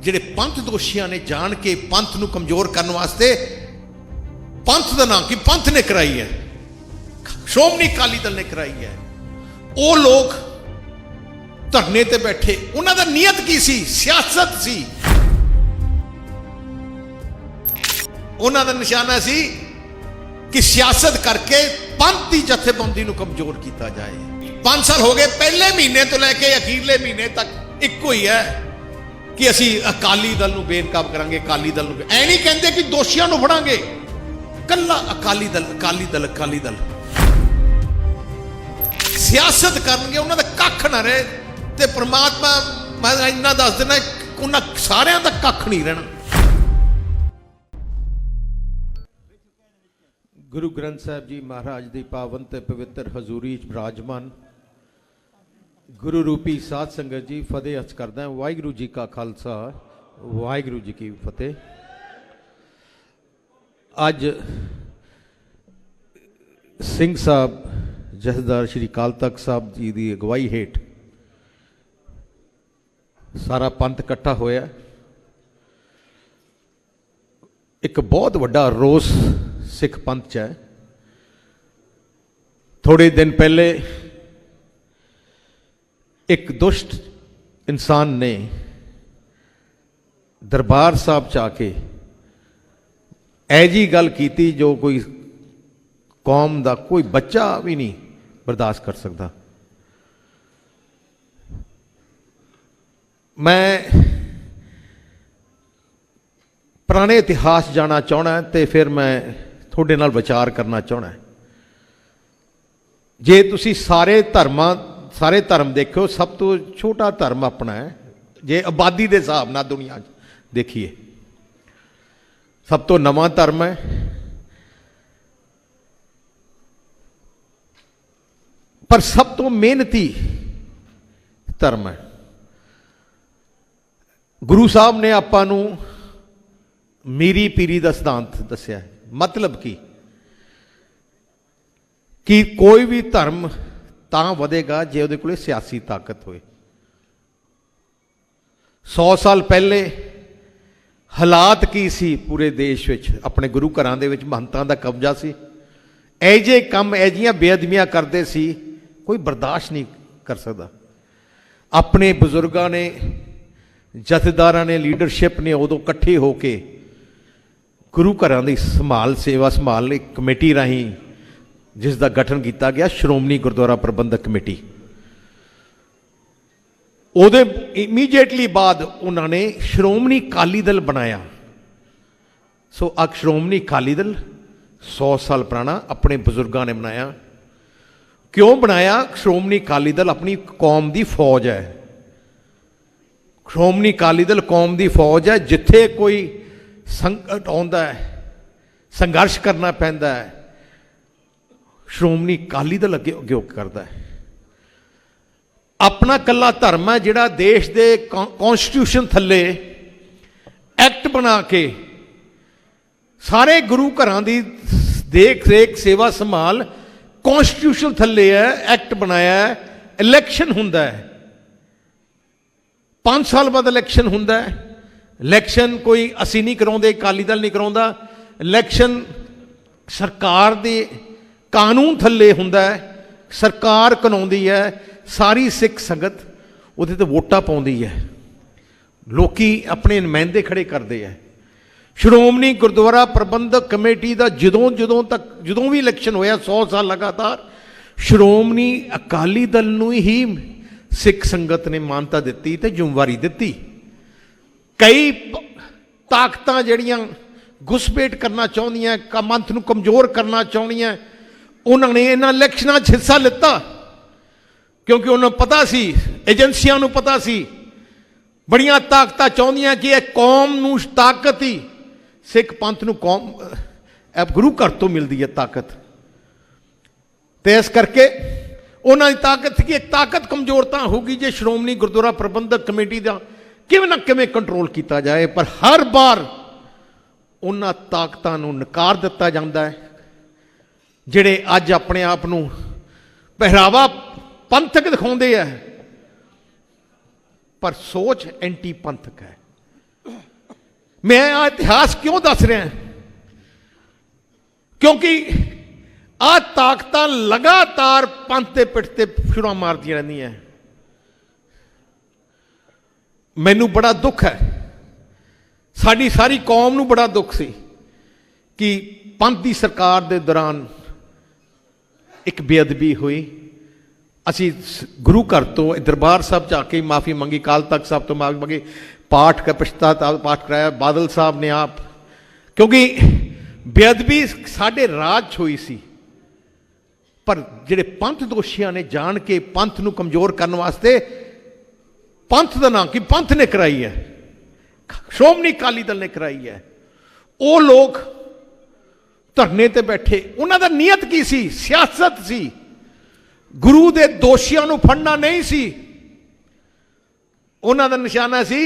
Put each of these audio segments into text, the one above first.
ਜਿਹੜੇ ਪੰਥ ਦੋਸ਼ੀਆਂ ਨੇ ਜਾਣ ਕੇ ਪੰਥ ਨੂੰ ਕਮਜ਼ੋਰ ਕਰਨ ਵਾਸਤੇ ਪੰਥ ਦਾ ਨਾਮ ਕੀ ਪੰਥ ਨੇ ਕਰਾਈ ਹੈ, ਸ਼੍ਰੋਮਣੀ ਅਕਾਲੀ ਦਲ ਨੇ ਕਰਾਈ ਹੈ। ਉਹ ਲੋਕ ਧਰਨੇ ਤੇ ਬੈਠੇ, ਉਹਨਾਂ ਦਾ ਨੀਅਤ ਕੀ ਸੀ? ਸਿਆਸਤ ਸੀ। ਉਹਨਾਂ ਦਾ ਨਿਸ਼ਾਨਾ ਸੀ ਕਿ ਸਿਆਸਤ ਕਰਕੇ ਪੰਥ ਦੀ ਜਥੇਬੰਦੀ ਨੂੰ ਕਮਜ਼ੋਰ ਕੀਤਾ ਜਾਏ। 5 ਸਾਲ ਹੋ ਗਏ, ਪਹਿਲੇ ਮਹੀਨੇ ਤੋਂ ਲੈ ਕੇ ਅਖੀਰਲੇ ਮਹੀਨੇ ਤੱਕ ਇੱਕੋ ਹੀ ਹੈ ਕਿ ਅਸੀਂ ਅਕਾਲੀ ਦਲ ਨੂੰ ਬੇਨਕਾਬ ਕਰਾਂਗੇ, ਅਕਾਲੀ ਦਲ ਨੂੰ। ਐ ਨਹੀਂ ਕਹਿੰਦੇ ਕਿ ਦੋਸ਼ੀਆਂ ਨੂੰ ਫੜਾਂਗੇ, ਕੱਲਾ ਅਕਾਲੀ ਦਲ, ਅਕਾਲੀ ਦਲ, ਅਕਾਲੀ ਦਲ। ਸਿਆਸਤ ਕਰਨਗੇ, ਉਹਨਾਂ ਦਾ ਕੱਖ ਨਾ ਰਹੇ। ਤੇ ਪ੍ਰਮਾਤਮਾ, ਮੈਂ ਇੰਨਾ ਦੱਸ ਦੇਣਾ, ਉਹਨਾਂ ਸਾਰਿਆਂ ਦਾ ਕੱਖ ਨਹੀਂ ਰਹਿਣਾ। ਗੁਰੂ ਗ੍ਰੰਥ ਸਾਹਿਬ ਜੀ ਮਹਾਰਾਜ ਦੀ ਪਾਵਨ ਤੇ ਪਵਿੱਤਰ ਹਜ਼ੂਰੀ 'ਚ ਬਿਰਾਜਮਾਨ ਗੁਰੂ ਰੂਪੀ ਸਾਧ ਸੰਗਤ ਜੀ, ਫਤਿਹ ਅਰਜ਼ ਕਰਦਾ। ਵਾਹਿਗੁਰੂ ਜੀ ਕਾ ਖਾਲਸਾ, ਵਾਹਿਗੁਰੂ ਜੀ ਕੀ ਫਤਿਹ। ਅੱਜ ਸਿੰਘ ਸਾਹਿਬ ਜਥੇਦਾਰ ਸ਼੍ਰੀ ਅਕਾਲ ਤਖਤ ਸਾਹਿਬ ਜੀ ਦੀ ਅਗਵਾਈ ਹੇਠ ਸਾਰਾ ਪੰਥ ਇਕੱਠਾ ਹੋਇਆ। ਇੱਕ ਬਹੁਤ ਵੱਡਾ ਰੋਸ ਸਿੱਖ ਪੰਥ 'ਚ ਹੈ। ਥੋੜੇ ਦਿਨ ਪਹਿਲੇ ਇੱਕ ਦੁਸ਼ਟ ਇਨਸਾਨ ਨੇ ਦਰਬਾਰ ਸਾਹਿਬ 'ਚ ਆ ਕੇ ਇਹ ਜੀ ਗੱਲ ਕੀਤੀ ਜੋ ਕੋਈ ਕੌਮ ਦਾ ਕੋਈ ਬੱਚਾ ਵੀ ਨਹੀਂ ਬਰਦਾਸ਼ਤ ਕਰ ਸਕਦਾ। ਮੈਂ ਪੁਰਾਣੇ ਇਤਿਹਾਸ ਜਾਣਾ ਚਾਹੁੰਦਾ ਤੇ ਫਿਰ ਮੈਂ ਤੁਹਾਡੇ ਨਾਲ ਵਿਚਾਰ ਕਰਨਾ ਚਾਹੁੰਦਾ। ਜੇ ਤੁਸੀਂ ਸਾਰੇ ਧਰਮ ਦੇਖੋ, ਸਭ ਤੋਂ ਛੋਟਾ ਧਰਮ ਆਪਣਾ ਹੈ। ਜੇ ਆਬਾਦੀ ਦੇ ਹਿਸਾਬ ਨਾਲ ਦੁਨੀਆ 'ਚ ਦੇਖੀਏ, ਸਭ ਤੋਂ ਨਵਾਂ ਧਰਮ ਹੈ। ਪਰ ਸਭ ਤੋਂ ਮਿਹਨਤੀ ਧਰਮ ਹੈ। ਗੁਰੂ ਸਾਹਿਬ ਨੇ ਆਪਾਂ ਨੂੰ ਮੀਰੀ ਪੀਰੀ ਦਾ ਸਿਧਾਂਤ ਦੱਸਿਆ। ਮਤਲਬ ਕਿ ਕੋਈ ਵੀ ਧਰਮ ਤਾਂ ਵਧੇਗਾ ਜੇ ਉਹਦੇ ਕੋਲੇ ਸਿਆਸੀ ਤਾਕਤ ਹੋਏ। 100 ਸਾਲ ਪਹਿਲੇ ਹਾਲਾਤ ਕੀ ਸੀ ਪੂਰੇ ਦੇਸ਼ ਵਿੱਚ? ਆਪਣੇ ਗੁਰੂ ਘਰਾਂ ਦੇ ਵਿੱਚ ਮਹੰਤਾਂ ਦਾ ਕਬਜ਼ਾ ਸੀ। ਇਹ ਜਿਹੇ ਕੰਮ, ਇਹ ਜਿਹੀਆਂ ਬੇਅਦਬੀਆਂ ਕਰਦੇ ਸੀ, ਕੋਈ ਬਰਦਾਸ਼ਤ ਨਹੀਂ ਕਰ ਸਕਦਾ। ਆਪਣੇ ਬਜ਼ੁਰਗਾਂ ਨੇ, ਜਥੇਦਾਰਾਂ ਨੇ, ਲੀਡਰਸ਼ਿਪ ਨੇ ਉਦੋਂ ਇਕੱਠੇ ਹੋ ਕੇ ਗੁਰੂ ਘਰਾਂ ਦੀ ਸੇਵਾ ਸੰਭਾਲ ਲਈ ਕਮੇਟੀ ਰਾਹੀਂ, ਜਿਸ ਦਾ ਗਠਨ ਕੀਤਾ ਗਿਆ ਸ਼੍ਰੋਮਣੀ ਗੁਰਦੁਆਰਾ ਪ੍ਰਬੰਧਕ ਕਮੇਟੀ, ਉਹਦੇ ਇਮੀਡੀਏਟਲੀ ਬਾਅਦ ਉਹਨਾਂ ਨੇ ਸ਼੍ਰੋਮਣੀ ਅਕਾਲੀ ਦਲ ਬਣਾਇਆ। ਸੋ ਸ਼੍ਰੋਮਣੀ ਅਕਾਲੀ ਦਲ 100 ਸਾਲ ਪੁਰਾਣਾ ਆਪਣੇ ਬਜ਼ੁਰਗਾਂ ਨੇ ਬਣਾਇਆ। ਕਿਉਂ ਬਣਾਇਆ? ਸ਼੍ਰੋਮਣੀ ਅਕਾਲੀ ਦਲ ਆਪਣੀ ਕੌਮ ਦੀ ਫੌਜ ਹੈ। ਸ਼੍ਰੋਮਣੀ ਅਕਾਲੀ ਦਲ ਕੌਮ ਦੀ ਫੌਜ ਹੈ। ਜਿੱਥੇ ਕੋਈ ਸੰਕਟ ਆਉਂਦਾ ਹੈ, ਸੰਘਰਸ਼ ਕਰਨਾ ਪੈਂਦਾ ਹੈ, ਸ਼੍ਰੋਮਣੀ ਅਕਾਲੀ ਦਲ ਅੱਗੇ ਕਰਦਾ ਹੈ। ਆਪਣਾ ਇਕੱਲਾ ਧਰਮ ਹੈ ਜਿਹੜਾ ਦੇਸ਼ ਦੇ ਕੌਨਸਟੀਟਿਊਸ਼ਨ ਥੱਲੇ ਐਕਟ ਬਣਾ ਕੇ ਸਾਰੇ ਗੁਰੂ ਘਰਾਂ ਦੀ ਦੇਖ ਰੇਖ, ਸੇਵਾ ਸੰਭਾਲ ਕੌਨਸਟੀਟਿਊਸ਼ਨ ਥੱਲੇ ਹੈ, ਐਕਟ ਬਣਾਇਆ ਹੈ। ਇਲੈਕਸ਼ਨ ਹੁੰਦਾ ਹੈ, 5 ਸਾਲ ਬਾਅਦ ਇਲੈਕਸ਼ਨ ਹੁੰਦਾ ਹੈ। ਇਲੈਕਸ਼ਨ ਕੋਈ ਅਸੀਂ ਨਹੀਂ ਕਰਾਉਂਦੇ, ਅਕਾਲੀ ਦਲ ਨਹੀਂ ਕਰਾਉਂਦਾ। ਇਲੈਕਸ਼ਨ ਸਰਕਾਰ ਦੇ ਕਾਨੂੰਨ ਥੱਲੇ ਹੁੰਦਾ ਹੈ, ਸਰਕਾਰ ਕਰਾਉਂਦੀ ਹੈ। ਸਾਰੀ ਸਿੱਖ ਸੰਗਤ ਉਹਦੇ ਤੇ ਵੋਟਾਂ ਪਾਉਂਦੀ ਹੈ, ਲੋਕੀ ਆਪਣੇ ਨੁਮਾਇੰਦੇ ਖੜੇ ਕਰਦੇ ਹੈ। ਸ਼੍ਰੋਮਣੀ ਗੁਰਦੁਆਰਾ ਪ੍ਰਬੰਧਕ ਕਮੇਟੀ ਦਾ ਜਦੋਂ ਵੀ ਇਲੈਕਸ਼ਨ ਹੋਇਆ 100 ਸਾਲ ਲਗਾਤਾਰ, ਸ਼੍ਰੋਮਣੀ ਅਕਾਲੀ ਦਲ ਨੂੰ ਹੀ ਸਿੱਖ ਸੰਗਤ ਨੇ ਮਾਨਤਾ ਦਿੱਤੀ ਤੇ ਜ਼ਿੰਮੇਵਾਰੀ ਦਿੱਤੀ। ਕਈ ਤਾਕਤਾਂ ਜਿਹੜੀਆਂ ਘੁਸਪੈਠ ਕਰਨਾ ਚਾਹੁੰਦੀਆਂ, ਪੰਥ ਨੂੰ ਕਮਜ਼ੋਰ ਕਰਨਾ ਚਾਹੁੰਦੀਆਂ, ਉਹਨਾਂ ਨੇ ਇਹਨਾਂ ਇਲੈਕਸ਼ਨਾਂ 'ਚ ਹਿੱਸਾ ਲਿੱਤਾ। ਕਿਉਂਕਿ ਉਹਨਾਂ ਨੂੰ ਪਤਾ ਸੀ, ਏਜੰਸੀਆਂ ਨੂੰ ਪਤਾ ਸੀ, ਬੜੀਆਂ ਤਾਕਤਾਂ ਚਾਹੁੰਦੀਆਂ ਕਿ ਇਹ ਕੌਮ ਨੂੰ ਤਾਕਤ ਹੀ, ਸਿੱਖ ਪੰਥ ਨੂੰ ਕੌਮ ਗੁਰੂ ਘਰ ਤੋਂ ਮਿਲਦੀ ਹੈ ਤਾਕਤ। ਤੇ ਇਸ ਕਰਕੇ ਉਹਨਾਂ ਦੀ ਤਾਕਤ ਕਿ ਇੱਕ ਤਾਕਤ ਕਮਜ਼ੋਰ ਤਾਂ ਹੋਊਗੀ ਜੇ ਸ਼੍ਰੋਮਣੀ ਗੁਰਦੁਆਰਾ ਪ੍ਰਬੰਧਕ ਕਮੇਟੀ ਦਾ ਕਿਵੇਂ ਨਾ ਕਿਵੇਂ ਕੰਟਰੋਲ ਕੀਤਾ ਜਾਏ। ਪਰ ਹਰ ਵਾਰ ਉਹਨਾਂ ਤਾਕਤਾਂ ਨੂੰ ਨਕਾਰ ਦਿੱਤਾ ਜਾਂਦਾ ਹੈ ਜਿਹੜੇ ਅੱਜ ਆਪਣੇ ਆਪ ਨੂੰ ਪਹਿਰਾਵਾ ਪੰਥਕ ਦਿਖਾਉਂਦੇ ਆ, ਪਰ ਸੋਚ ਐਂਟੀ ਪੰਥਕ ਹੈ। मैं आ इतिहास क्यों दस रहा, क्योंकि आ ताकत लगातार पंथ के पिठ ते छुरा मारदियां रहिंदियां। मैनू बड़ा दुख है, साडी सारी कौम नू बड़ा दुख सी कि पंथ की सरकार के दौरान एक बेअदबी हुई। असी गुरु घर तो दरबार साहब जाके माफ़ी मंगी, अकाल तख्त साहब तो माफ़ी मंगी, पाठ का पश्चाताप पाठ कराया बादल साहब ने आप, क्योंकि बेअदबी साढ़े राज हुई सी। पर जिहड़े पंथ दोषियों ने जान के पंथ नूं कमज़ोर करने वास्ते पंथ का नाम कि पंथ ने कराई है, श्रोमणी अकाली दल ने कराई है, वो लोग धरने ते बैठे। उन्हां दा नीयत की सी? सियासत सी, गुरु दे दोषियों नूं फड़ना नहीं सी। उन्हां दा निशाना सी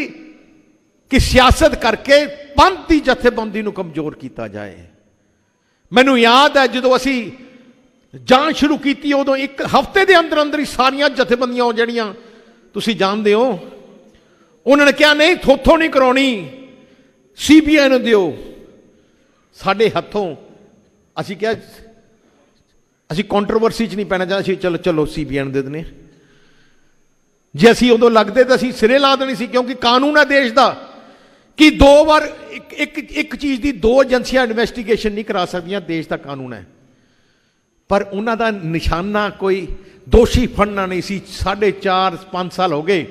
कि सियासत करके पंथ की जथेबंदी नूं कमज़ोर किया जाए। मैनू याद है जदों असी जांच शुरू की, उदों एक हफ्ते के अंदर अंदर ही सारियां जथेबंदियां जड़ियां तुसी जानते हो, उन्होंने कहा नहीं थोथों नहीं करानी, CBI नूं दिओ। साडे हथों असी क्या, असी कॉन्ट्रोवर्सी च नहीं पैना चाहते, चलो चलो CBI नूं दे देने। जे असी उदों लगते तो असी सिरे ला देनी सी, क्योंकि कानून है देश का कि 2 बार एक चीज़ की 2 एजेंसियां इन्वेस्टिगेशन नहीं करा सकदियां, देश का कानून है। पर उन्हां दा निशाना कोई दोषी फड़ना नहीं सी। 4.5-5 साल हो गए,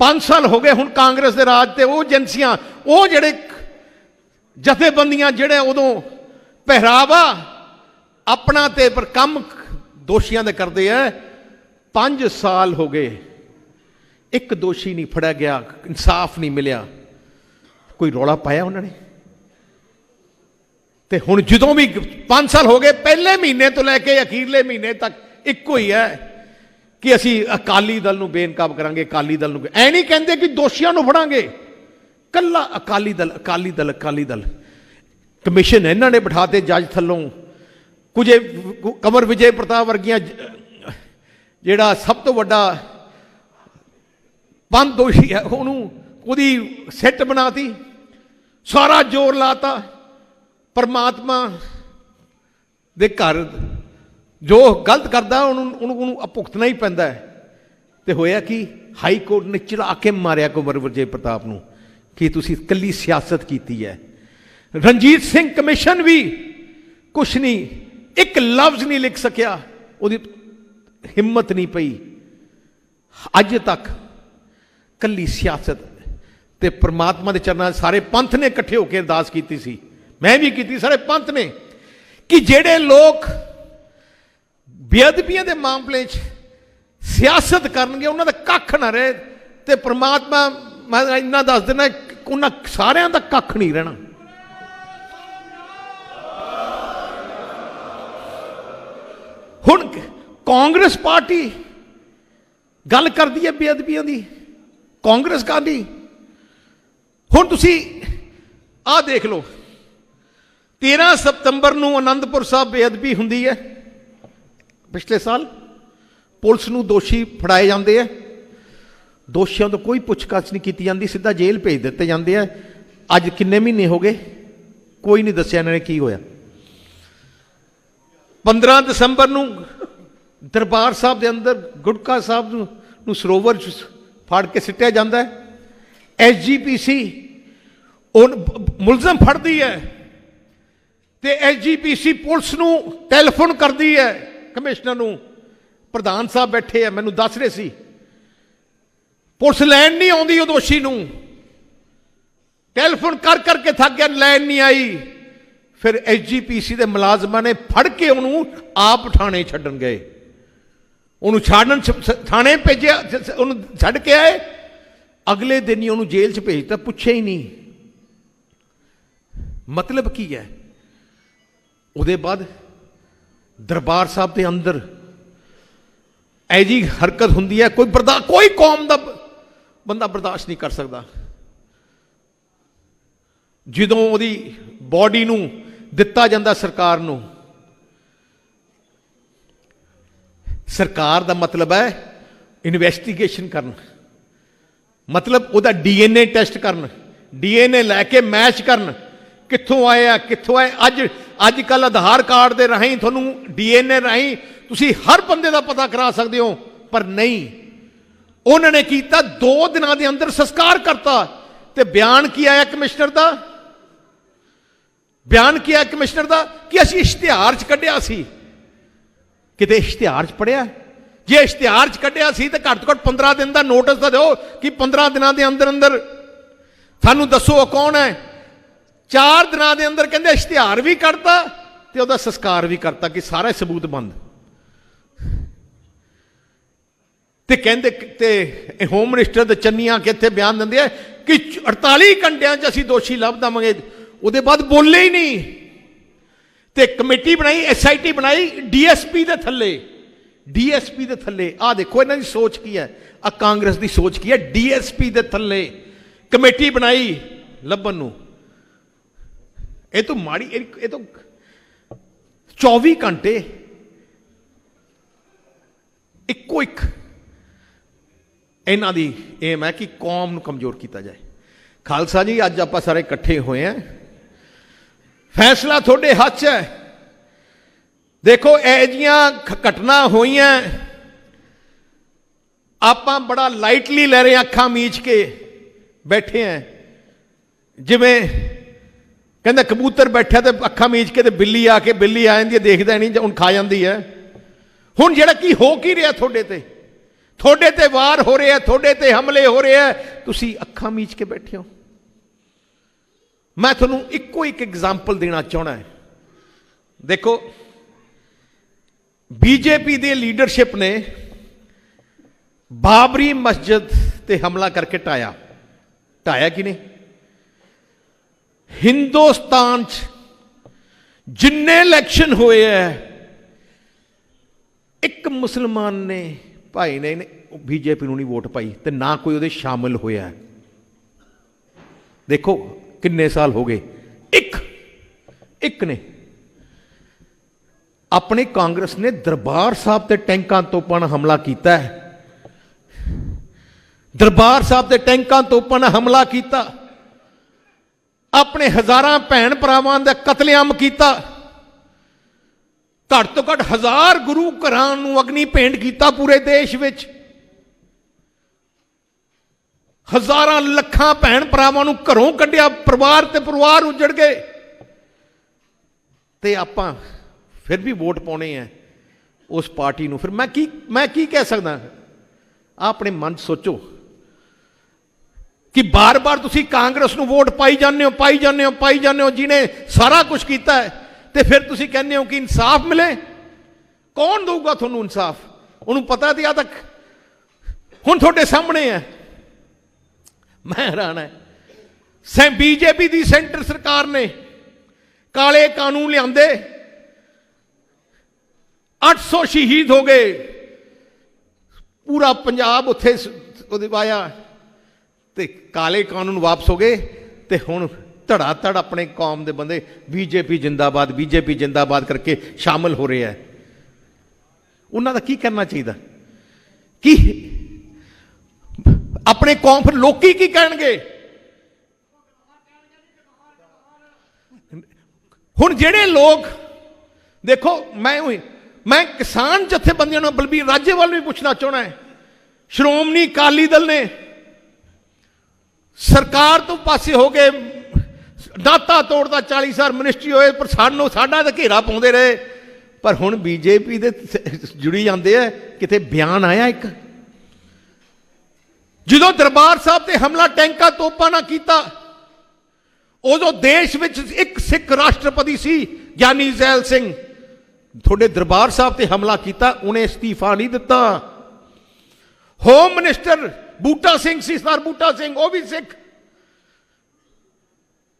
5 साल हो गए हुण कांग्रेस के राज ते वो एजेंसियां, वो जिहड़े जथेबंदियां जिहड़े उदों पहरावा अपना ते पर कम दोषियों दे करते हैं। 5 साल हो गए, एक दोषी नहीं फड़ा गया, इंसाफ नहीं मिलिया। कोई रौला पाया उन्होंने? ते हुण जदों भी 5 साल हो गए, पहले महीने तो लैके अखीरले महीने तक एको ही है कि असी अकाली दल नूं बेनकाब करांगे, अकाली दल नूं ऐ नहीं कहते कि दोषियों नूं फड़ांगे, कल्ला अकाली दल अकाली दल अकाली दल। कमिशन इन्हां ने बिठाते जज थल्लों, कुछ कंवर विजय प्रताप वर्गियां जिहड़ा सब तो वड्डा पंथ दोषी है उहदी सिट बनाती, सारा जोर लाता। परमात्मा दे घर जो गलत करता उन्होंने भुगतना ही पैंदा है। तो होया कि हाई कोर्ट ने चढ़ा के मारिया कंवर विजय प्रताप नूं कि तुसी कल्ली सियासत की है। रणजीत सिंह कमिशन भी कुछ नहीं, एक लफ्ज नहीं लिख सकिया, उहदी हिम्मत नहीं पई। अज तक कल्ली सियासत ते परमात्मा के चरणों सारे पंथ ने इकट्ठे होकर अरदास की सी, मैं भी की, सारे पंथ ने, कि जेड़े लोग बेअदबियां के मामले सियासत करनगे उन्होंने कख ना रहे। तो परमात्मा मैं इन्ना दस देना उन्होंने सारिਆਂ ਦਾ कख नहीं रहना। हुण कांग्रेस पार्टी गल करती है बेअदबियां की, कांग्रेस कादी। हुण तुसी आ देख लो, 13 सितंबर नूं आनंदपुर साहब बेअदबी हुंदी है। पिछले साल पुलिस नूं दोषी फड़ाए जाते हैं, दोषियों तो कोई पुछताछ नहीं की जाती, सीधा जेल भेज दिते जाते हैं। अज किन्ने महीने हो गए, कोई नहीं दस्सिया इन्होंने की होया। 15 दिसंबर नूं दरबार साहब के अंदर गुटका साहब नूं सरोवर फड़ के सिटिया जाता है। SGPC मुलजम फड़ती है तो SGPC पुलिस नूं टैलीफोन करती है कमिश्नर नूं, प्रधान साहब बैठे है मैनूं दस रहे सी, पुलिस लैन नहीं आती दोषी नूं, टैलीफोन कर करके थक गया, लैन नहीं आई। फिर SGPC के मुलाजमान ने फड़ के उन्होंने आप थाने छड्डन गए, उन्होंने छाड़न थाने भेजा, उन्होंने छड्ड के आए। अगले दिन ही उन्होंने जेल च भेजता, पूछे ही नहीं। मतलब की है? उहदे बाद दरबार साहब के अंदर ऐजी हरकत हुंदी है, कोई कौम का बंदा बर्दाश्त नहीं कर सकता। जदों उहदी बॉडी नूं दिता जाता सरकार नूं, सरकार का मतलब है इन्वेस्टिगेशन करना, मतलब उहदा DNA टेस्ट करना, DNA लैके मैच करन कित्थों आए आ कित्थों आए। अज कल आधार कार्ड के राही तुहानूं DNA राही तुसीं हर बंदे का पता करा सकते हो, पर नहीं, उन्होंने किया 2 दिनों के अंदर संस्कार करता। ते बयान की आया कमिश्नर का, बयान किया कमिश्नर का कि असीं इश्तिहार च कढ़िया सी। किते इश्तिहार च पढ़िया? जे इश्तिहार च कढ़िया सी तो घट तो घट 15 दिन का नोटिस तो दो कि 15 दिनों के अंदर अंदर सानू दसो कौन है। 4 दिनों के अंदर कहते इश्तिहार भी करता तो वह संस्कार भी करता कि सारा सबूत बंद। ते कहते ते होम मिनिस्टर ते चन्निया के इत्थे बयान देंदे है कि 48 घंटिया असीं दोषी लभ देवांगे। उहदे बाद बोले ही नहीं। ते कमेटी बनाई, SIT बनाई DSP दे थल्ले, DSP दे थल्ले। आ देखो इन्हां दी सोच की है, आ कांग्रेस दी सोच की है। DSP दे थल्ले कमेटी बनाई लभन नूं। ये तो माड़ी, ये तो 24 घंटे इक्को एक इन्हां दी एम है कि कौम नूं कमजोर किया जाए। खालसा जी अज आपां सारे इकट्ठे हुए हैं, फैसला थोड़े हाथ च है। देखो एजियां घटना हुई हैं, आपां बड़ा लाइटली ले रहे हैं, अखां मीच के बैठे हैं। जिवें कहंदे कबूतर बैठा तो अखां मीच के, बिल्ली आके बिल्ली आ जाती है, देखदा नहीं हुण खा जाती है। हुण जिहड़ा की हो की रहा थोड़े ते वार हो रहे हैं, थोड़े ते हमले हो रहे हैं, तुसीं अखां मीच के बैठे हो। मैं तुहानूं इक्को एक एग्जाम्पल देना चाहना है। देखो बीजेपी दे लीडरशिप ने बाबरी मस्जिद ते हमला करके ढाया कि नहीं? हिंदुस्तान जिन्ने इलैक्शन हुए हैं, एक मुसलमान ने भाई ने बीजेपी नहीं वोट पाई ते ना कोई उहदे शामिल होया है। देखो किन्ने साल हो गए, एक ने अपने कांग्रेस ने दरबार साहब ते टैंकां तोपां नाल हमला किया है। दरबार साहब ते टैंकां तोपां नाल हमला किया, अपने हजारां भैन भरावां दा कतलेआम किया, घट तो घट 1000 गुरु घरां नूं अग्नि भेंट किया पूरे देश विच। हजारां लखां भैन भरावां नूं घरों कढ़िया, परिवार ते परिवार उजड़ गए। ते आपां फिर भी वोट पाने हैं उस पार्टी नूं। फिर मैं की कह सकदा? अपने मन सोचो कि बार बार तुसीं कांग्रेस नूं वोट पाई जाने हो, जिन्हें सारा कुछ किया है, तो फिर तुसीं कहने हो कि इंसाफ मिले। कौन दूगा तुहानूं इंसाफ? उन्होंने पता तो तक हुण तुहाडे सामने है। मैं हैरान है, बीजेपी की सेंटर सरकार ने काले कानून लियादे, 800 शहीद हो गए, पूरा पंजाब उत्थे आया, ते काले कानून वापस हो गए। ते हुण धड़ाधड़ अपने कौम के बंदे बीजेपी जिंदाबाद करके शामिल हो रहे हैं। उन्हों का की करना चाहिए कि अपने कौम फिर लोग की कहेंगे? हुण जिहड़े लोग देखो, मैं किसान जथेबंदियों ने बलबीर राजेवाल भी पूछना चाहना है। श्रोमणी अकाली दल ने सरकार तो पासे हो गए, नाता तोड़ता, 40 साल मिनिस्ट्री होए, पर साडा तो घेरा पाउंदे रहे। पर हुण बीजेपी दे जुड़ी जाते हैं। किते बयान आया एक, जो दरबार साहब ते हमला टैंका तोपा ना किया, उदों देश विच एक सिख राष्ट्रपति सी ज्ञानी जैल सिंह, थोड़े दरबार साहब ते हमला किया, उन्हें इस्तीफा नहीं दिता। होम मिनिस्टर बूटा सिंह सी, सरदार बूटा सिंह, वह भी सिख,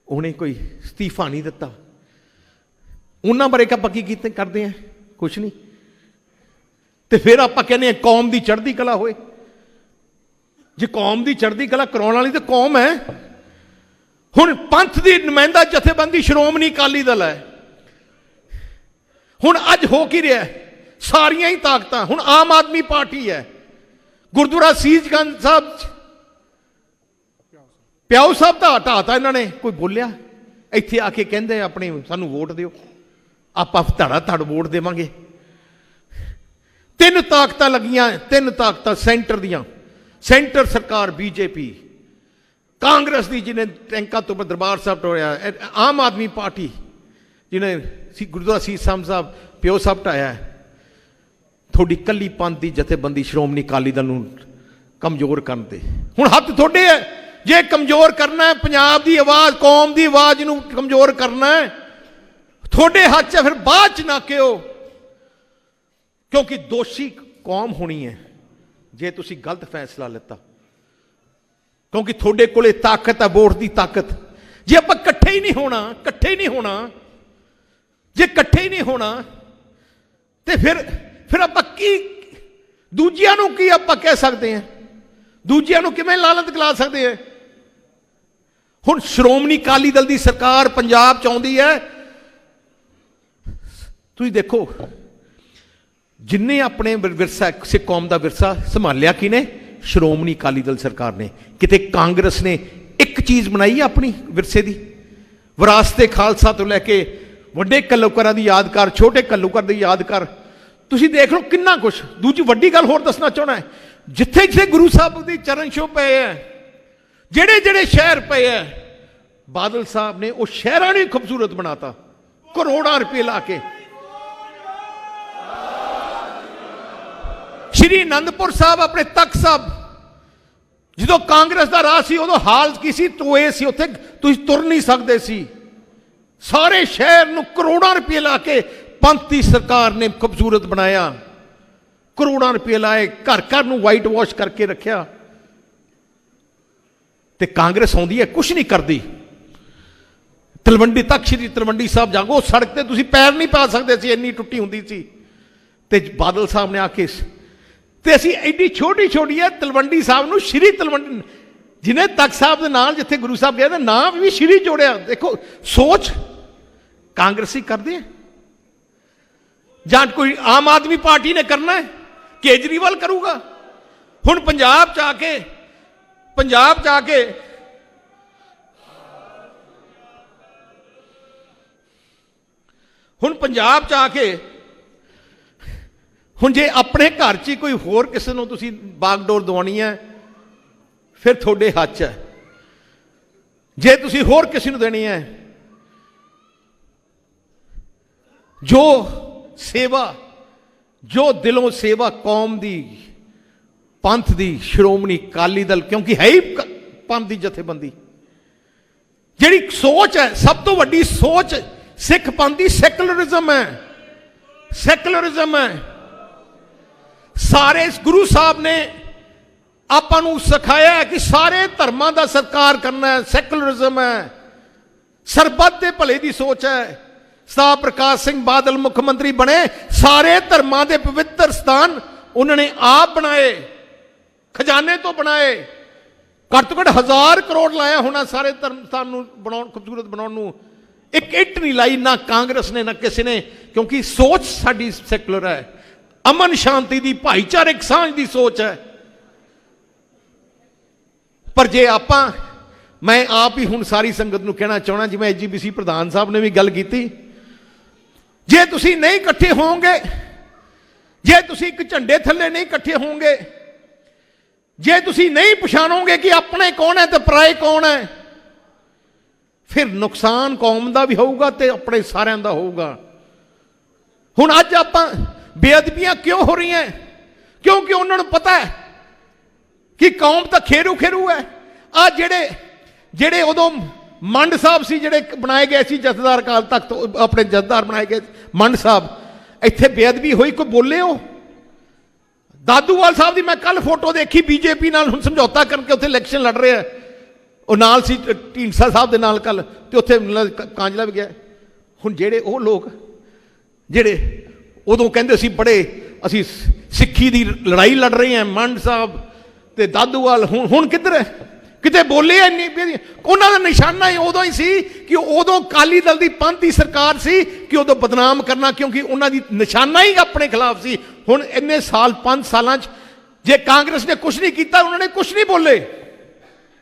उन्हें कोई इस्तीफा नहीं दिता। उन्होंने बारे आप की करते हैं? कुछ नहीं। तो फिर आप कहने कौम की चढ़ती कला होए। जे कौम की चढ़ती कला कराने वाली तो कौम है। हुण पंथ की नुमाइंदा जथेबंदी श्रोमणी अकाली दल है। हुण अज हो की रहा है? सारिया ही ताकत हुण आम आदमी पार्टी है। गुरुद्वारा सीसगंज साहब ਪਿਓ ਸਾਹਿਬ ਦਾ ਹਟਾਤਾ ਇਹਨਾਂ ਨੇ, ਕੋਈ ਬੋਲਿਆ? ਇੱਥੇ ਆ ਕੇ ਕਹਿੰਦੇ ਆਪਣੀ ਸਾਨੂੰ ਵੋਟ ਦਿਓ, ਆਪਾਂ ਧੜਾ ਧੜ ਵੋਟ ਦੇਵਾਂਗੇ। ਤਿੰਨ ਤਾਕਤਾਂ ਲੱਗੀਆਂ, ਤਿੰਨ ਤਾਕਤਾਂ ਸੈਂਟਰ ਦੀਆਂ, ਸੈਂਟਰ ਸਰਕਾਰ ਬੀਜੇਪੀ, ਕਾਂਗਰਸ ਦੀ ਜਿਹਨੇ ਟੈਂਕਾਂ ਤੋਂ ਦਰਬਾਰ ਸਾਹਿਬ ਟੋੜਿਆ, ਆਮ ਆਦਮੀ ਪਾਰਟੀ ਜਿਹਨੇ ਗੁਰਦੁਆਰਾ ਸੀਸ ਸਾਹਿਬ ਪਿਓ ਸਾਹਿਬ ਢਾਇਆ। ਤੁਹਾਡੀ ਕੱਲੀ ਪੰਥ ਦੀ ਜਥੇਬੰਦੀ ਸ਼੍ਰੋਮਣੀ ਅਕਾਲੀ ਦਲ ਨੂੰ ਕਮਜ਼ੋਰ ਕਰਨ ਤੇ ਹੁਣ ਹੱਥ ਤੁਹਾਡੇ ਹੈ। ਜੇ ਕਮਜ਼ੋਰ ਕਰਨਾ ਹੈ ਪੰਜਾਬ ਦੀ ਆਵਾਜ਼, ਕੌਮ ਦੀ ਆਵਾਜ਼ ਨੂੰ ਕਮਜ਼ੋਰ ਕਰਨਾ ਹੈ, ਤੁਹਾਡੇ ਹੱਥ 'ਚ। ਫਿਰ ਬਾਅਦ 'ਚ ਨਾ ਕਿਓ, ਕਿਉਂਕਿ ਦੋਸ਼ੀ ਕੌਮ ਹੋਣੀ ਹੈ ਜੇ ਤੁਸੀਂ ਗਲਤ ਫੈਸਲਾ ਲਿੱਤਾ, ਕਿਉਂਕਿ ਤੁਹਾਡੇ ਕੋਲੇ ਤਾਕਤ ਹੈ, ਵੋਟ ਦੀ ਤਾਕਤ। ਜੇ ਆਪਾਂ ਇਕੱਠੇ ਹੀ ਨਹੀਂ ਹੋਣਾ, ਇਕੱਠੇ ਹੀ ਨਹੀਂ ਹੋਣਾ, ਜੇ ਇਕੱਠੇ ਹੀ ਨਹੀਂ ਹੋਣਾ ਤੇ ਫਿਰ ਆਪਾਂ ਕੀ, ਦੂਜਿਆਂ ਨੂੰ ਕੀ ਆਪਾਂ ਕਹਿ ਸਕਦੇ ਹਾਂ? ਦੂਜਿਆਂ ਨੂੰ ਕਿਵੇਂ ਲਾਲਤ ਦਿਲਾ ਸਕਦੇ ਹਾਂ? ਹੁਣ ਸ਼੍ਰੋਮਣੀ ਅਕਾਲੀ ਦਲ ਦੀ ਸਰਕਾਰ ਪੰਜਾਬ 'ਚ ਆਉਂਦੀ ਹੈ, ਤੁਸੀਂ ਦੇਖੋ ਜਿੰਨੇ ਆਪਣੇ ਵਿਰਸਾ, ਸਿੱਖ ਕੌਮ ਦਾ ਵਿਰਸਾ ਸੰਭਾਲਿਆ ਕਿਹਨੇ? ਸ਼੍ਰੋਮਣੀ ਅਕਾਲੀ ਦਲ ਸਰਕਾਰ ਨੇ। ਕਿਤੇ ਕਾਂਗਰਸ ਨੇ ਇੱਕ ਚੀਜ਼ ਬਣਾਈ ਆਪਣੀ ਵਿਰਸੇ ਦੀ? ਵਿਰਾਸਤ-ਏ ਖਾਲਸਾ ਤੋਂ ਲੈ ਕੇ ਵੱਡੇ ਘੱਲੂਘਾਰਾਂ ਦੀ ਯਾਦਗਾਰ, ਛੋਟੇ ਘੱਲੂਘਾਰ ਦੀ ਯਾਦਗਾਰ, ਤੁਸੀਂ ਦੇਖ ਲਓ ਕਿੰਨਾ ਕੁਛ। ਦੂਜੀ ਵੱਡੀ ਗੱਲ ਹੋਰ ਦੱਸਣਾ ਚਾਹੁੰਦਾ ਹੈ, ਜਿੱਥੇ ਜਿੱਥੇ ਗੁਰੂ ਸਾਹਿਬ ਦੀ ਚਰਨ ਛੋਹ ਪਏ ਹੈ, ਜਿਹੜੇ ਜਿਹੜੇ ਸ਼ਹਿਰ ਪਏ ਹੈ, ਬਾਦਲ ਸਾਹਿਬ ਨੇ ਉਹ ਸ਼ਹਿਰਾਂ ਨੂੰ ਖੂਬਸੂਰਤ ਬਣਾਤਾ ਕਰੋੜਾਂ ਰੁਪਏ ਲਾ ਕੇ। ਸ਼੍ਰੀ ਅਨੰਦਪੁਰ ਸਾਹਿਬ, ਆਪਣੇ ਤਖਤ ਸਾਹਿਬ, ਜਦੋਂ ਕਾਂਗਰਸ ਦਾ ਰਾਜ ਸੀ ਉਦੋਂ ਹਾਲ ਕੀ ਸੀ? ਟੋਏ ਸੀ ਉੱਥੇ, ਤੁਸੀਂ ਤੁਰ ਨਹੀਂ ਸਕਦੇ ਸੀ। ਸਾਰੇ ਸ਼ਹਿਰ ਨੂੰ ਕਰੋੜਾਂ ਰੁਪਏ ਲਾ ਕੇ ਪੰਥ ਦੀ ਸਰਕਾਰ ਨੇ ਖੂਬਸੂਰਤ ਬਣਾਇਆ, ਕਰੋੜਾਂ ਰੁਪਏ ਲਾਏ, ਘਰ ਘਰ ਨੂੰ ਵਾਈਟ ਵਾਸ਼ ਕਰਕੇ ਰੱਖਿਆ। ਤੇ ਕਾਂਗਰਸ ਆਉਂਦੀ ਹੈ, ਕੁਛ ਨਹੀਂ ਕਰਦੀ। ਤਲਵੰਡੀ ਤੱਕ, ਸ਼੍ਰੀ ਤਲਵੰਡੀ ਸਾਹਿਬ ਜਾਗੋ, ਸੜਕ ਤੇ ਤੁਸੀਂ ਪੈਰ ਨਹੀਂ ਪਾ ਸਕਦੇ ਸੀ, ਇੰਨੀ ਟੁੱਟੀ ਹੁੰਦੀ ਸੀ। ਤੇ ਬਾਦਲ ਸਾਹਿਬ ਨੇ ਆ ਕੇ, ਤੇ ਅਸੀਂ ਐਡੀ ਛੋਟੀ ਛੋਟੀ ਹੈ ਤਲਵੰਡੀ ਸਾਹਿਬ ਨੂੰ ਸ਼੍ਰੀ ਤਲਵੰਡੀ, ਜਿਹਨੇ ਤਖਤ ਸਾਹਿਬ ਦੇ ਨਾਲ ਜਿੱਥੇ ਗੁਰੂ ਸਾਹਿਬ ਗਿਆ, ਨਾਮ ਵੀ ਸ਼੍ਰੀ ਜੋੜਿਆ। ਦੇਖੋ ਸੋਚ ਕਾਂਗਰਸੀ ਕਰਦੇ ਆ ਜਾਂ ਕੋਈ ਆਮ ਆਦਮੀ ਪਾਰਟੀ ਨੇ ਕਰਨਾ ਹੈ, ਕੇਜਰੀਵਾਲ ਕਰੂਗਾ। ਹੁਣ ਪੰਜਾਬ 'ਚ ਆ ਕੇ, ਪੰਜਾਬ 'ਚ ਆ ਕੇ ਹੁਣ ਪੰਜਾਬ 'ਚ ਆ ਕੇ ਹੁਣ ਜੇ ਆਪਣੇ ਘਰ 'ਚ ਹੀ ਕੋਈ ਹੋਰ ਕਿਸੇ ਨੂੰ ਤੁਸੀਂ ਬਾਗਡੋਰ ਦਵਾਉਣੀ ਹੈ, ਫਿਰ ਤੁਹਾਡੇ ਹੱਥ 'ਚ ਹੈ। ਜੇ ਤੁਸੀਂ ਹੋਰ ਕਿਸੇ ਨੂੰ ਦੇਣੀ ਹੈ, ਜੋ ਸੇਵਾ, ਜੋ ਦਿਲੋਂ ਸੇਵਾ ਕੌਮ ਦੀ, ਪੰਥ ਦੀ, ਸ਼੍ਰੋਮਣੀ ਅਕਾਲੀ ਦਲ, ਕਿਉਂਕਿ ਹੈ ਹੀ ਪੰਥ ਦੀ ਜਥੇਬੰਦੀ, ਜਿਹੜੀ ਸੋਚ ਹੈ, ਸਭ ਤੋਂ ਵੱਡੀ ਸੋਚ ਸਿੱਖ ਪੰਥ ਦੀ ਸੈਕੂਲਰਿਜ਼ਮ ਹੈ। ਸੈਕੂਲਰਿਜ਼ਮ ਹੈ। ਸਾਰੇ ਗੁਰੂ ਸਾਹਿਬ ਨੇ ਆਪਾਂ ਨੂੰ ਸਿਖਾਇਆ ਹੈ ਕਿ ਸਾਰੇ ਧਰਮਾਂ ਦਾ ਸਤਿਕਾਰ ਕਰਨਾ ਹੈ, ਸੈਕੂਲਰਿਜ਼ਮ ਹੈ। ਸਰਬੱਤ ਦੇ ਭਲੇ ਦੀ ਸੋਚ ਹੈ। ਸਰਦਾਰ ਪ੍ਰਕਾਸ਼ ਸਿੰਘ ਬਾਦਲ ਮੁੱਖ ਮੰਤਰੀ ਬਣੇ, ਸਾਰੇ ਧਰਮਾਂ ਦੇ ਪਵਿੱਤਰ ਸਥਾਨ ਉਹਨਾਂ ਨੇ ਆਪ ਬਣਾਏ, ਖਜ਼ਾਨੇ ਤੋਂ ਬਣਾਏ। ਘੱਟ ਤੋਂ ਘੱਟ 1000 ਕਰੋੜ ਲਾਇਆ ਹੋਣਾ ਸਾਰੇ ਧਰਮ ਸਥਾਨ ਨੂੰ ਬਣਾਉਣ, ਖੂਬਸੂਰਤ ਬਣਾਉਣ ਨੂੰ। ਇੱਕ ਇੱਟ ਨਹੀਂ ਲਾਈ, ਨਾ ਕਾਂਗਰਸ ਨੇ ਨਾ ਕਿਸੇ ਨੇ, ਕਿਉਂਕਿ ਸੋਚ ਸਾਡੀ ਸੈਕੂਲਰ ਹੈ, ਅਮਨ ਸ਼ਾਂਤੀ ਦੀ, ਭਾਈਚਾਰਕ ਸਾਂਝ ਦੀ ਸੋਚ ਹੈ। ਪਰ ਜੇ ਆਪਾਂ, ਮੈਂ ਆਪ ਹੀ ਹੁਣ ਸਾਰੀ ਸੰਗਤ ਨੂੰ ਕਹਿਣਾ ਚਾਹਣਾ, ਜਿਵੇਂ ਐਜੀਪੀਸੀ ਪ੍ਰਧਾਨ ਸਾਹਿਬ ਨੇ ਵੀ ਗੱਲ ਕੀਤੀ, ਜੇ ਤੁਸੀਂ ਨਹੀਂ ਇਕੱਠੇ ਹੋਵੋਗੇ, ਜੇ ਤੁਸੀਂ ਇੱਕ ਝੰਡੇ ਥੱਲੇ ਨਹੀਂ ਇਕੱਠੇ ਹੋਵੋਗੇ, ਜੇ ਤੁਸੀਂ ਨਹੀਂ ਪਛਾਣੋਗੇ ਕਿ ਆਪਣੇ ਕੌਣ ਹੈ ਤੇ ਪਰਾਏ ਕੌਣ ਹੈ, ਫਿਰ ਨੁਕਸਾਨ ਕੌਮ ਦਾ ਵੀ ਹੋਊਗਾ ਤੇ ਆਪਣੇ ਸਾਰਿਆਂ ਦਾ ਹੋਊਗਾ। ਹੁਣ ਅੱਜ ਆਪਾਂ ਬੇਅਦਬੀਆਂ ਕਿਉਂ ਹੋ ਰਹੀਆਂ? ਕਿਉਂਕਿ ਉਹਨਾਂ ਨੂੰ ਪਤਾ ਹੈ ਕਿ ਕੌਮ ਤਾਂ ਖੇਰੂ ਖੇਰੂ ਹੈ। ਆ ਜਿਹੜੇ ਉਦੋਂ ਮੰਡ ਸਾਹਿਬ ਸੀ, ਜਿਹੜੇ ਬਣਾਏ ਗਏ ਸੀ ਜਥੇਦਾਰ ਅਕਾਲ ਤਖਤ, ਆਪਣੇ ਜਥੇਦਾਰ ਬਣਾਏ ਗਏ ਮੰਡ ਸਾਹਿਬ, ਇੱਥੇ ਬੇਅਦਬੀ ਹੋਈ, ਕੋਈ ਬੋਲੇ? ਉਹ ਦਾਦੂਵਾਲ ਸਾਹਿਬ ਦੀ ਮੈਂ ਕੱਲ ਫੋਟੋ ਦੇਖੀ, ਬੀਜੇਪੀ ਨਾਲ ਹੁਣ ਸਮਝੌਤਾ ਕਰਕੇ ਉੱਥੇ ਇਲੈਕਸ਼ਨ ਲੜ ਰਿਹਾ, ਉਹ ਨਾਲ ਸੀ ਢੀਂਡਸਾ ਸਾਹਿਬ ਦੇ ਨਾਲ ਕੱਲ, ਤੇ ਉੱਥੇ ਕਾਂਜਲਾ ਵੀ ਗਿਆ। ਹੁਣ ਜਿਹੜੇ ਉਹ ਲੋਕ ਜਿਹੜੇ ਉਦੋਂ ਕਹਿੰਦੇ ਸੀ ਬੜੇ ਅਸੀਂ ਸਿੱਖੀ ਦੀ ਲੜਾਈ ਲੜ ਰਹੇ ਹਾਂ, ਮੰਡ ਸਾਹਿਬ ਤੇ ਦਾਦੂਵਾਲ, ਹੁਣ ਕਿੱਧਰ ਹੈ? ਕਿਤੇ ਬੋਲੇ ਇੰਨੀ? ਉਹਨਾਂ ਦਾ ਨਿਸ਼ਾਨਾ ਹੀ ਉਦੋਂ ਹੀ ਸੀ ਕਿ ਉਦੋਂ ਅਕਾਲੀ ਦਲ ਦੀ ਪੰਥ ਦੀ ਸਰਕਾਰ ਸੀ ਕਿ ਉਦੋਂ ਬਦਨਾਮ ਕਰਨਾ, ਕਿਉਂਕਿ ਉਹਨਾਂ ਦੀ ਨਿਸ਼ਾਨਾ ਹੀ ਆਪਣੇ ਖਿਲਾਫ ਸੀ। ਹੁਣ ਇੰਨੇ ਸਾਲ, 5 ਸਾਲਾਂ 'ਚ ਜੇ ਕਾਂਗਰਸ ਨੇ ਕੁਝ ਨਹੀਂ ਕੀਤਾ, ਉਹਨਾਂ ਨੇ ਕੁਝ ਨਹੀਂ ਬੋਲੇ,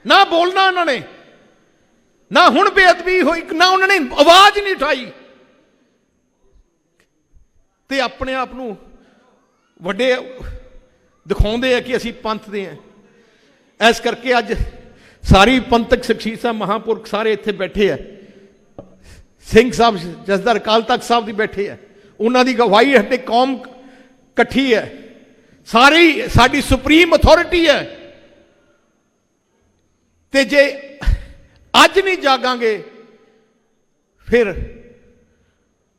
ਨਾ ਬੋਲਣਾ ਉਹਨਾਂ ਨੇ। ना हुण बेअदबी हुई, ना उन्होंने आवाज नहीं उठाई, ते अपने आप नूं वड्डे दिखाउंदे आ कि असीं पंथ दे हैं। इस करके अज सारी पंथक शख्सियतां महापुरख सारे इत्थे बैठे है, सिंह साहब जसदार अकाल तख्त साहब भी बैठे है, उन्हां दी गवाही है, कौम इकट्ठी है, सारी साडी सुप्रीम अथॉरिटी है। ते जे अज नहीं जागांगे फिर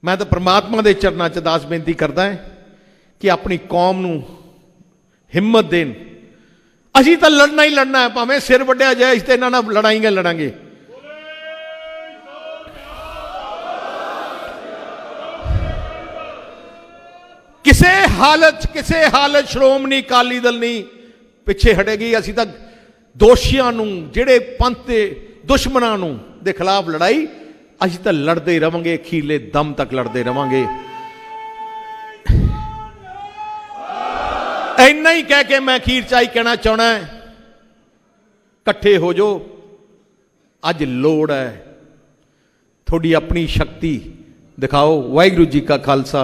मैं तो परमात्मा के चरणों च अरदास बेनती करदा है कि अपनी कौम नूं हिम्मत देन। असीं तो लड़ना ही लड़ना है, भावें सिर वड्ढिया जाए, इस ते इन्हां नाल लड़ाईआं लड़ांगे। किसे हालत श्रोमणी अकाली दल नहीं पिछे हटेगी। असीं तां दोषियां नूं, जिहड़े पंथ दे दुश्मनां नूं दे खिलाफ लड़ाई असीं तां लड़दे रहांगे, अखीरले दम तक लड़दे रहांगे। इन्ना ही कह के मैं अखीर च कहना चाहना है, इकट्ठे हो जो, अज लोड़ है, थोड़ी अपनी शक्ति दिखाओ। वाहिगुरू जी का खालसा,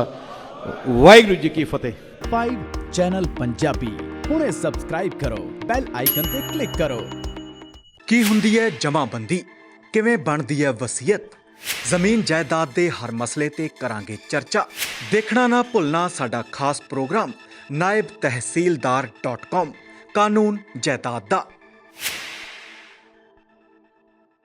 वाहिगुरू जी की फतेह। 5 चैनल पंजाबी हुणे सबसक्राइब करो, बैल आइकन ते क्लिक करो। की हुंदी है जमाबंदी, किवें बनदी है वसीयत, जमीन जायदाद दे हर मसले ते करांगे चर्चा। देखना ना भुलना साडा खास प्रोग्राम नायब तहसीलदार.com कानून जायदाद दा।